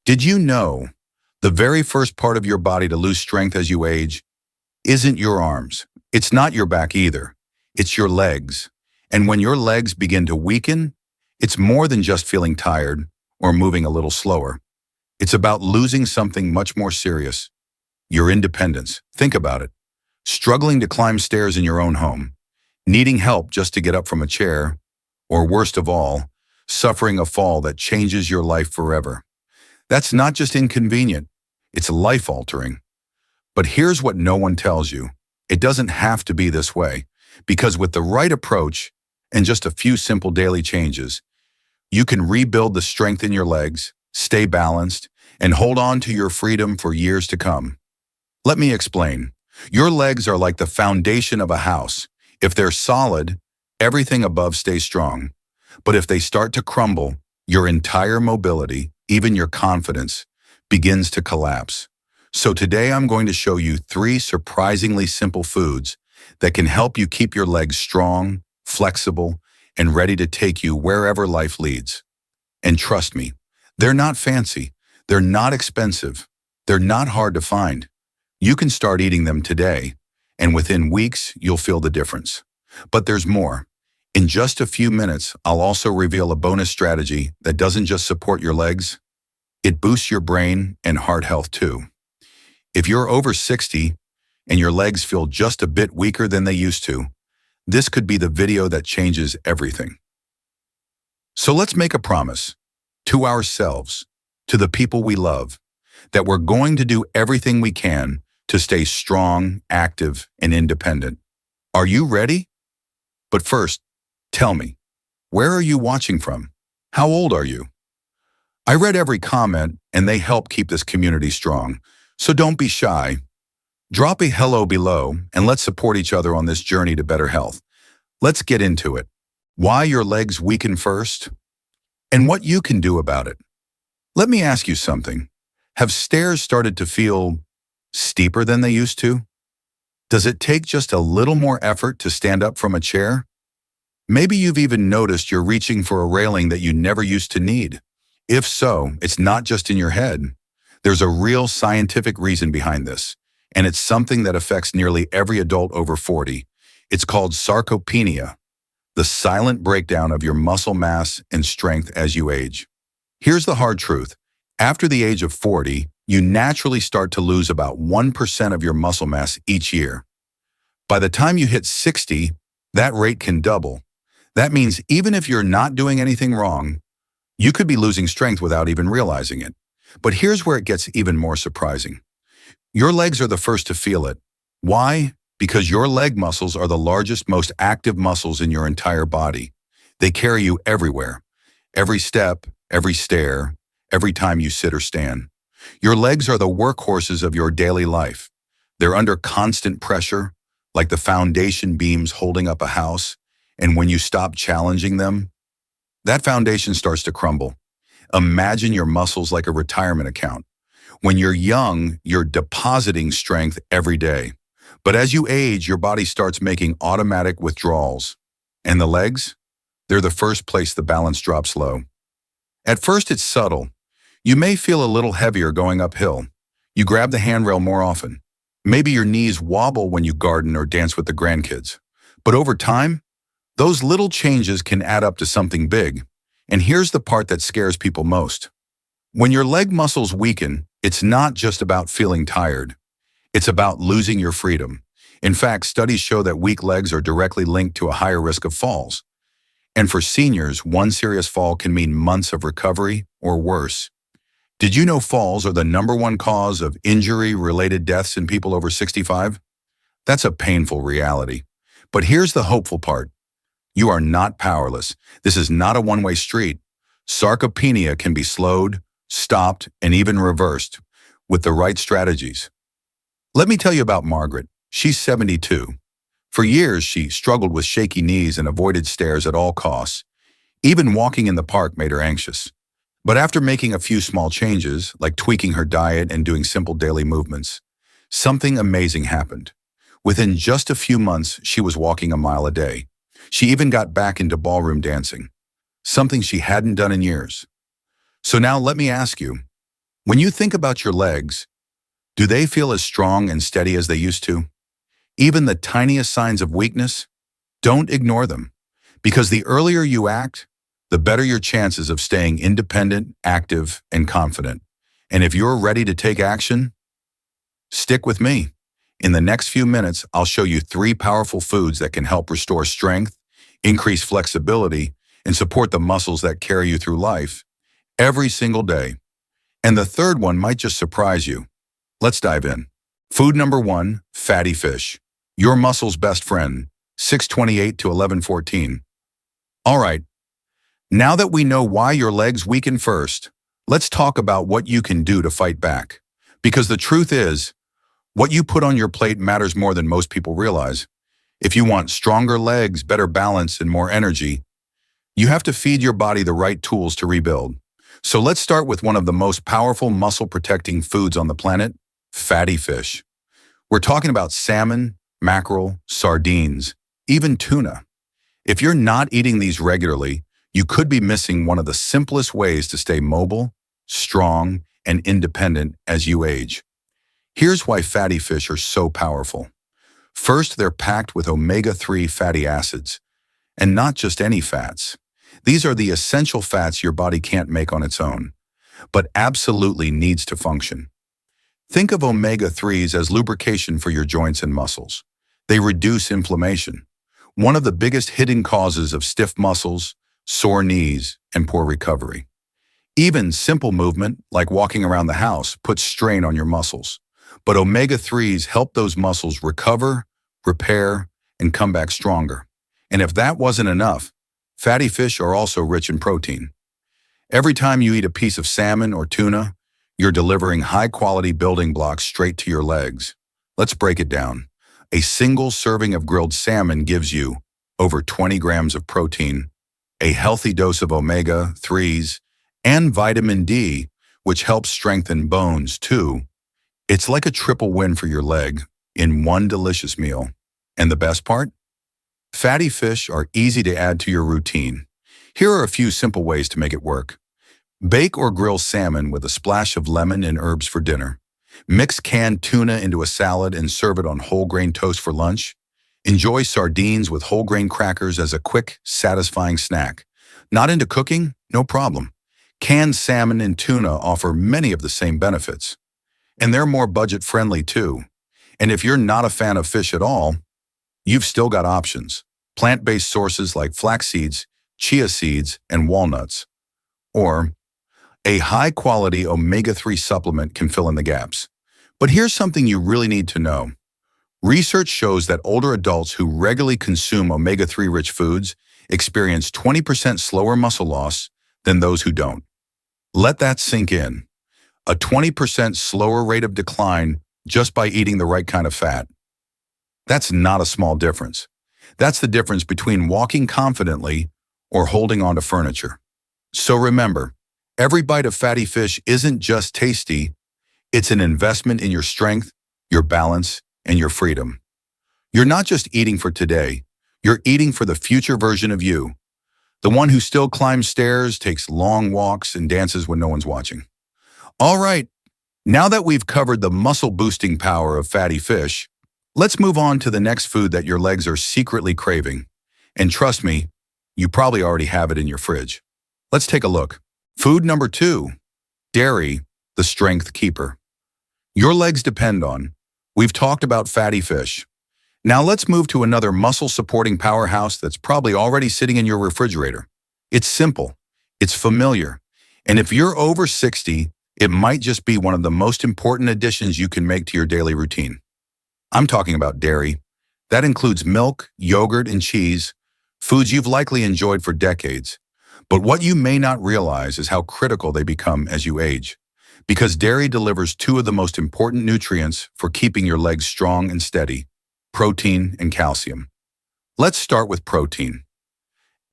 Did you know the very first part of your body to lose strength as you age isn't your arms? It's not your back either. It's your legs. And when your legs begin to weaken, it's more than just feeling tired or moving a little slower. It's about losing something much more serious, your independence. Think about it. Struggling to climb stairs in your own home, needing help just to get up from a chair, or worst of all, suffering a fall that changes your life forever. That's not just inconvenient, it's life-altering. But here's what no one tells you. It doesn't have to be this way, because with the right approach and just a few simple daily changes, you can rebuild the strength in your legs, stay balanced, and hold on to your freedom for years to come. Let me explain. Your legs are like the foundation of a house. If they're solid, everything above stays strong. But if they start to crumble, your entire mobility, even your confidence, begins to collapse. So today I'm going to show you 3 surprisingly simple foods that can help you keep your legs strong, flexible, and ready to take you wherever life leads. And trust me, they're not fancy, they're not expensive, they're not hard to find. You can start eating them today, and within weeks you'll feel the difference. But there's more. In just a few minutes, I'll also reveal a bonus strategy that doesn't just support your legs, it boosts your brain and heart health too. If you're over 60 and your legs feel just a bit weaker than they used to, this could be the video that changes everything. So let's make a promise to ourselves, to the people we love, that we're going to do everything we can to stay strong, active, and independent. Are you ready? But first, tell me, where are you watching from? How old are you? I read every comment and they help keep this community strong, so don't be shy. Drop a hello below and let's support each other on this journey to better health. Let's get into it. Why your legs weaken first, and what you can do about it. Let me ask you something. Have stairs started to feel steeper than they used to? Does it take just a little more effort to stand up from a chair? Maybe you've even noticed you're reaching for a railing that you never used to need. If so, it's not just in your head. There's a real scientific reason behind this, and it's something that affects nearly every adult over 40. It's called sarcopenia, the silent breakdown of your muscle mass and strength as you age. Here's the hard truth. After the age of 40, you naturally start to lose about 1% of your muscle mass each year. By the time you hit 60, that rate can double. That means even if you're not doing anything wrong, you could be losing strength without even realizing it. But here's where it gets even more surprising. Your legs are the first to feel it. Why? Because your leg muscles are the largest, most active muscles in your entire body. They carry you everywhere. Every step, every stair, every time you sit or stand. Your legs are the workhorses of your daily life. They're under constant pressure, like the foundation beams holding up a house, and when you stop challenging them, that foundation starts to crumble. Imagine your muscles like a retirement account. When you're young, you're depositing strength every day. But as you age, your body starts making automatic withdrawals. And the legs? They're the first place the balance drops low. At first, it's subtle. You may feel a little heavier going uphill. You grab the handrail more often. Maybe your knees wobble when you garden or dance with the grandkids. But over time, those little changes can add up to something big. And here's the part that scares people most. When your leg muscles weaken, it's not just about feeling tired. It's about losing your freedom. In fact, studies show that weak legs are directly linked to a higher risk of falls. And for seniors, one serious fall can mean months of recovery or worse. Did you know falls are the #1 cause of injury-related deaths in people over 65? That's a painful reality. But here's the hopeful part. You are not powerless. This is not a one-way street. Sarcopenia can be slowed, stopped, and even reversed with the right strategies. Let me tell you about Margaret. She's 72. For years, she struggled with shaky knees and avoided stairs at all costs. Even walking in the park made her anxious. But after making a few small changes, like tweaking her diet and doing simple daily movements, something amazing happened. Within just a few months, she was walking a mile a day. She even got back into ballroom dancing, something she hadn't done in years. So now let me ask you, When you think about your legs, do they feel as strong and steady as they used to? Even the tiniest signs of weakness? Don't ignore them, because the earlier you act, the better your chances of staying independent, active, and confident. And if you're ready to take action, stick with me. In the next few minutes, I'll show you 3 powerful foods that can help restore strength, increase flexibility, and support the muscles that carry you through life every single day. And the third one might just surprise you. Let's dive in. Food number 1, fatty fish. Your muscle's best friend, 628 to 1114. All right, now that we know why your legs weaken first, let's talk about what you can do to fight back. Because the truth is, what you put on your plate matters more than most people realize. If you want stronger legs, better balance, and more energy, you have to feed your body the right tools to rebuild. So let's start with one of the most powerful muscle-protecting foods on the planet, fatty fish. We're talking about salmon, mackerel, sardines, even tuna. If you're not eating these regularly, you could be missing one of the simplest ways to stay mobile, strong, and independent as you age. Here's why fatty fish are so powerful. First, they're packed with omega-3 fatty acids, and not just any fats. These are the essential fats your body can't make on its own, but absolutely needs to function. Think of omega-3s as lubrication for your joints and muscles. They reduce inflammation, one of the biggest hidden causes of stiff muscles, sore knees, and poor recovery. Even simple movement, like walking around the house, puts strain on your muscles. But omega-3s help those muscles recover, repair, and come back stronger. And if that wasn't enough, fatty fish are also rich in protein. Every time you eat a piece of salmon or tuna, you're delivering high-quality building blocks straight to your legs. Let's break it down. A single serving of grilled salmon gives you over 20 grams of protein, a healthy dose of omega-3s, and vitamin D, which helps strengthen bones too. It's like a triple win for your leg in one delicious meal. And the best part? Fatty fish are easy to add to your routine. Here are a few simple ways to make it work. Bake or grill salmon with a splash of lemon and herbs for dinner. Mix canned tuna into a salad and serve it on whole grain toast for lunch. Enjoy sardines with whole grain crackers as a quick, satisfying snack. Not into cooking? No problem. Canned salmon and tuna offer many of the same benefits. And they're more budget-friendly too. And if you're not a fan of fish at all, you've still got options. Plant-based sources like flax seeds, chia seeds, and walnuts. Or a high-quality omega-3 supplement can fill in the gaps. But here's something you really need to know. Research shows that older adults who regularly consume omega-3 rich foods experience 20% slower muscle loss than those who don't. Let that sink in. A 20% slower rate of decline just by eating the right kind of fat. That's not a small difference. That's the difference between walking confidently or holding onto furniture. So remember, every bite of fatty fish isn't just tasty, it's an investment in your strength, your balance, and your freedom. You're not just eating for today, you're eating for the future version of you. The one who still climbs stairs, takes long walks, and dances when no one's watching. All right, now that we've covered the muscle-boosting power of fatty fish, let's move on to the next food that your legs are secretly craving. And trust me, you probably already have it in your fridge. Let's take a look. Food number 2, dairy, the strength keeper. Your legs depend on. We've talked about fatty fish. Now let's move to another muscle-supporting powerhouse that's probably already sitting in your refrigerator. It's simple, it's familiar, and if you're over 60, it might just be one of the most important additions you can make to your daily routine. I'm talking about dairy. That includes milk, yogurt, and cheese, foods you've likely enjoyed for decades. But what you may not realize is how critical they become as you age, because dairy delivers 2 of the most important nutrients for keeping your legs strong and steady: protein and calcium. Let's start with protein.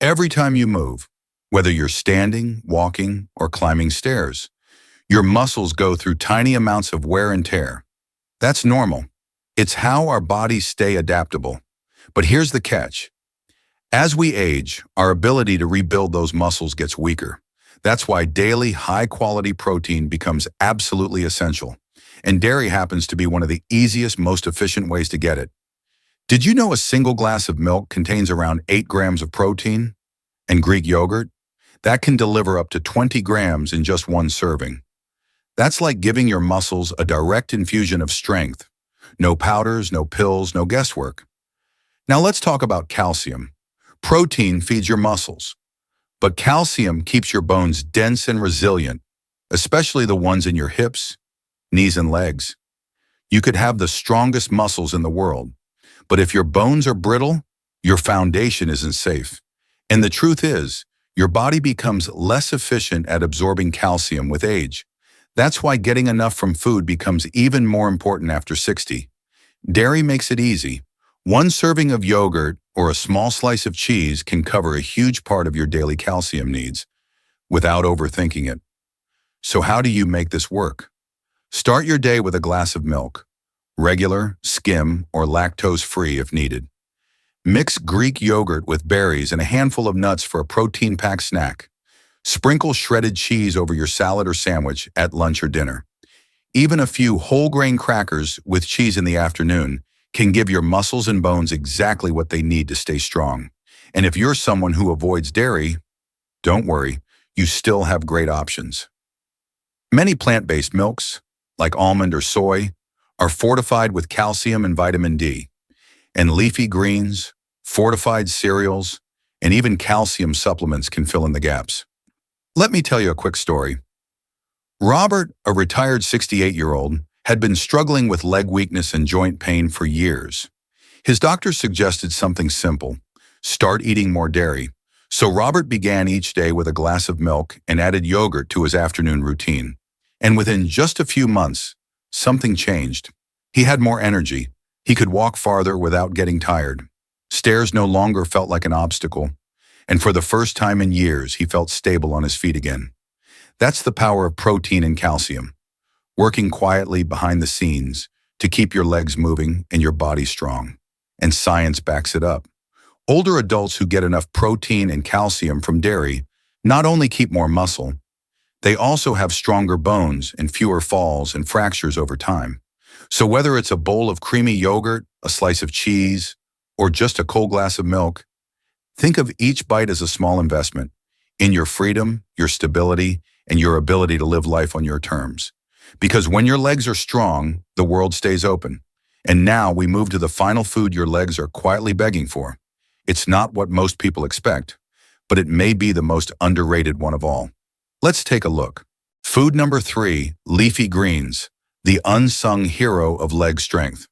Every time you move, whether you're standing, walking, or climbing stairs, your muscles go through tiny amounts of wear and tear. That's normal. It's how our bodies stay adaptable. But here's the catch. As we age, our ability to rebuild those muscles gets weaker. That's why daily high-quality protein becomes absolutely essential. And dairy happens to be one of the easiest, most efficient ways to get it. Did you know a single glass of milk contains around 8 grams of protein? And Greek yogurt? That can deliver up to 20 grams in just one serving. That's like giving your muscles a direct infusion of strength. No powders, no pills, no guesswork. Now let's talk about calcium. Protein feeds your muscles, but calcium keeps your bones dense and resilient, especially the ones in your hips, knees, and legs. You could have the strongest muscles in the world, but if your bones are brittle, your foundation isn't safe. And the truth is, your body becomes less efficient at absorbing calcium with age. That's why getting enough from food becomes even more important after 60. Dairy makes it easy. One serving of yogurt or a small slice of cheese can cover a huge part of your daily calcium needs without overthinking it. So how do you make this work? Start your day with a glass of milk, regular, skim, or lactose-free if needed. Mix Greek yogurt with berries and a handful of nuts for a protein-packed snack. Sprinkle shredded cheese over your salad or sandwich at lunch or dinner. Even a few whole grain crackers with cheese in the afternoon can give your muscles and bones exactly what they need to stay strong. And if you're someone who avoids dairy, don't worry, you still have great options. Many plant-based milks, like almond or soy, are fortified with calcium and vitamin D. And leafy greens, fortified cereals, and even calcium supplements can fill in the gaps. Let me tell you a quick story. Robert, a retired 68-year-old, had been struggling with leg weakness and joint pain for years. His doctor suggested something simple: start eating more dairy. So Robert began each day with a glass of milk and added yogurt to his afternoon routine. And within just a few months, something changed. He had more energy. He could walk farther without getting tired. Stairs no longer felt like an obstacle. And for the first time in years, he felt stable on his feet again. That's the power of protein and calcium, working quietly behind the scenes to keep your legs moving and your body strong. And science backs it up. Older adults who get enough protein and calcium from dairy not only keep more muscle, they also have stronger bones and fewer falls and fractures over time. So whether it's a bowl of creamy yogurt, a slice of cheese, or just a cold glass of milk, think of each bite as a small investment in your freedom, your stability, and your ability to live life on your terms. Because when your legs are strong, the world stays open. And now we move to the final food your legs are quietly begging for. It's not what most people expect, but it may be the most underrated one of all. Let's take a look. Food number 3, leafy greens, the unsung hero of leg strength.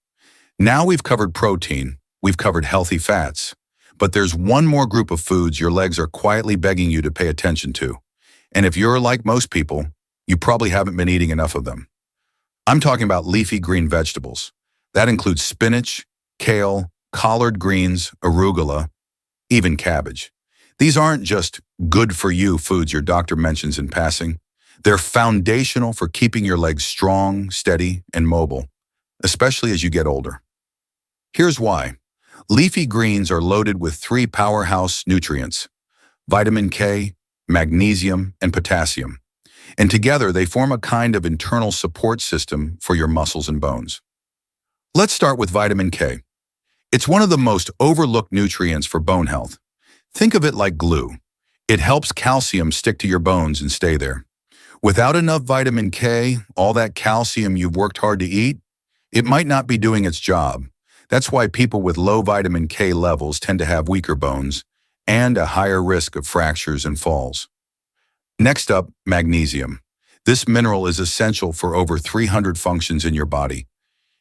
Now we've covered protein, we've covered healthy fats, but there's one more group of foods your legs are quietly begging you to pay attention to. And if you're like most people, you probably haven't been eating enough of them. I'm talking about leafy green vegetables. That includes spinach, kale, collard greens, arugula, even cabbage. These aren't just good-for-you foods your doctor mentions in passing. They're foundational for keeping your legs strong, steady, and mobile, especially as you get older. Here's why. Leafy greens are loaded with 3 powerhouse nutrients: vitamin K, magnesium, and potassium. And together they form a kind of internal support system for your muscles and bones. Let's start with vitamin K. It's one of the most overlooked nutrients for bone health. Think of it like glue. It helps calcium stick to your bones and stay there. Without enough vitamin K, all that calcium you've worked hard to eat, it might not be doing its job. That's why people with low vitamin K levels tend to have weaker bones and a higher risk of fractures and falls. Next up, magnesium. This mineral is essential for over 300 functions in your body,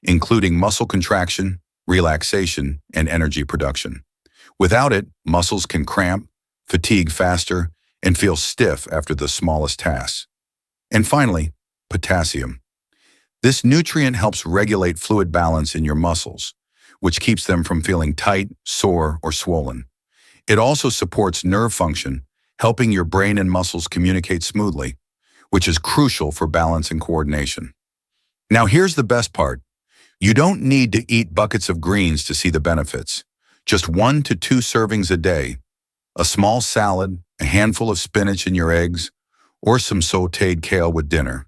including muscle contraction, relaxation, and energy production. Without it, muscles can cramp, fatigue faster, and feel stiff after the smallest tasks. And finally, potassium. This nutrient helps regulate fluid balance in your muscles, which keeps them from feeling tight, sore, or swollen. It also supports nerve function, helping your brain and muscles communicate smoothly, which is crucial for balance and coordination. Now here's the best part. You don't need to eat buckets of greens to see the benefits. Just 1 to 2 servings a day, a small salad, a handful of spinach in your eggs, or some sautéed kale with dinner.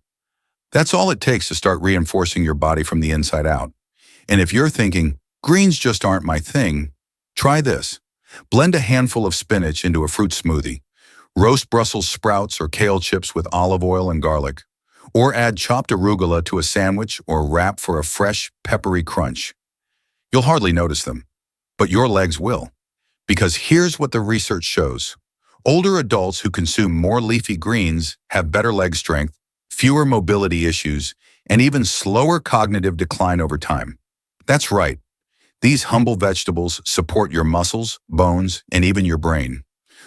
That's all it takes to start reinforcing your body from the inside out. And if you're thinking, greens just aren't my thing, try this. Blend a handful of spinach into a fruit smoothie. Roast Brussels sprouts or kale chips with olive oil and garlic. Or add chopped arugula to a sandwich or wrap for a fresh, peppery crunch. You'll hardly notice them, but your legs will. Because here's what the research shows. Older adults who consume more leafy greens have better leg strength, fewer mobility issues, and even slower cognitive decline over time. That's right. These humble vegetables support your muscles, bones, and even your brain.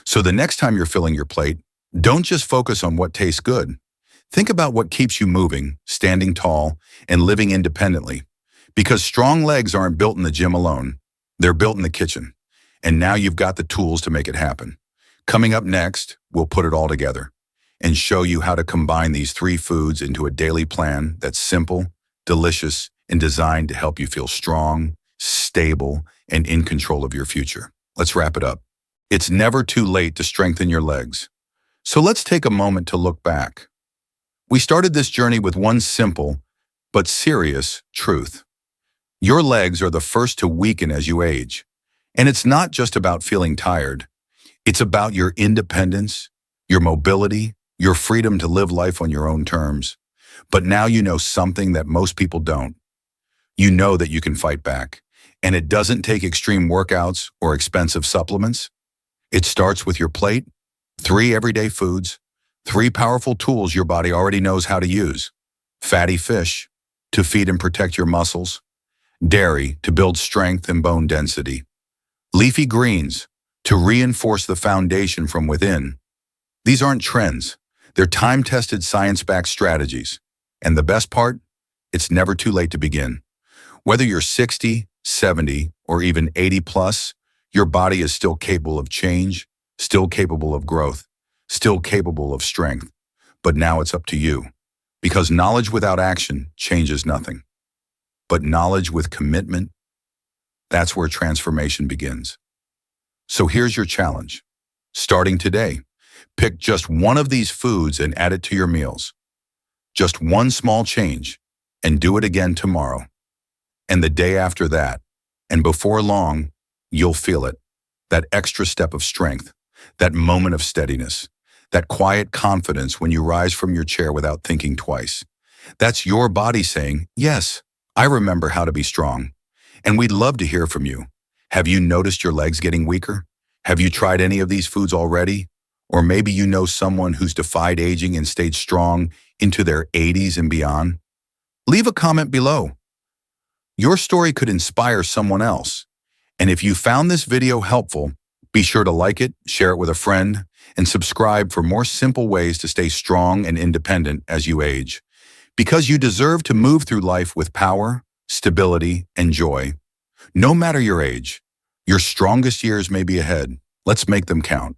So the next time you're filling your plate, don't just focus on what tastes good. Think about what keeps you moving, standing tall, and living independently. Because strong legs aren't built in the gym alone. They're built in the kitchen. And now you've got the tools to make it happen. Coming up next, we'll put it all together and show you how to combine these 3 foods into a daily plan that's simple, delicious, and designed to help you feel strong, stable, and in control of your future. Let's wrap it up. It's never too late to strengthen your legs. So let's take a moment to look back. We started this journey with one simple but serious truth. Your legs are the first to weaken as you age. And it's not just about feeling tired. It's about your independence, your mobility, your freedom to live life on your own terms. But now you know something that most people don't. You know that you can fight back. And it doesn't take extreme workouts or expensive supplements. It starts with your plate, 3 everyday foods, 3 powerful tools your body already knows how to use. Fatty fish, to feed and protect your muscles. Dairy, to build strength and bone density. Leafy greens, to reinforce the foundation from within. These aren't trends. They're time-tested, science-backed strategies. And the best part? It's never too late to begin. Whether you're 60, 70, or even 80 plus, your body is still capable of change, still capable of growth, still capable of strength. But now it's up to you. Because knowledge without action changes nothing. But knowledge with commitment, that's where transformation begins. So here's your challenge. Starting today, pick just one of these foods and add it to your meals. Just one small change, and do it again tomorrow. And the day after that. And before long, you'll feel it. That extra step of strength, that moment of steadiness, that quiet confidence when you rise from your chair without thinking twice. That's your body saying, yes, I remember how to be strong. And we'd love to hear from you. Have you noticed your legs getting weaker? Have you tried any of these foods already? Or maybe you know someone who's defied aging and stayed strong into their 80s and beyond? Leave a comment below. Your story could inspire someone else. And if you found this video helpful, be sure to like it, share it with a friend, and subscribe for more simple ways to stay strong and independent as you age. Because you deserve to move through life with power, stability, and joy. No matter your age, your strongest years may be ahead. Let's make them count.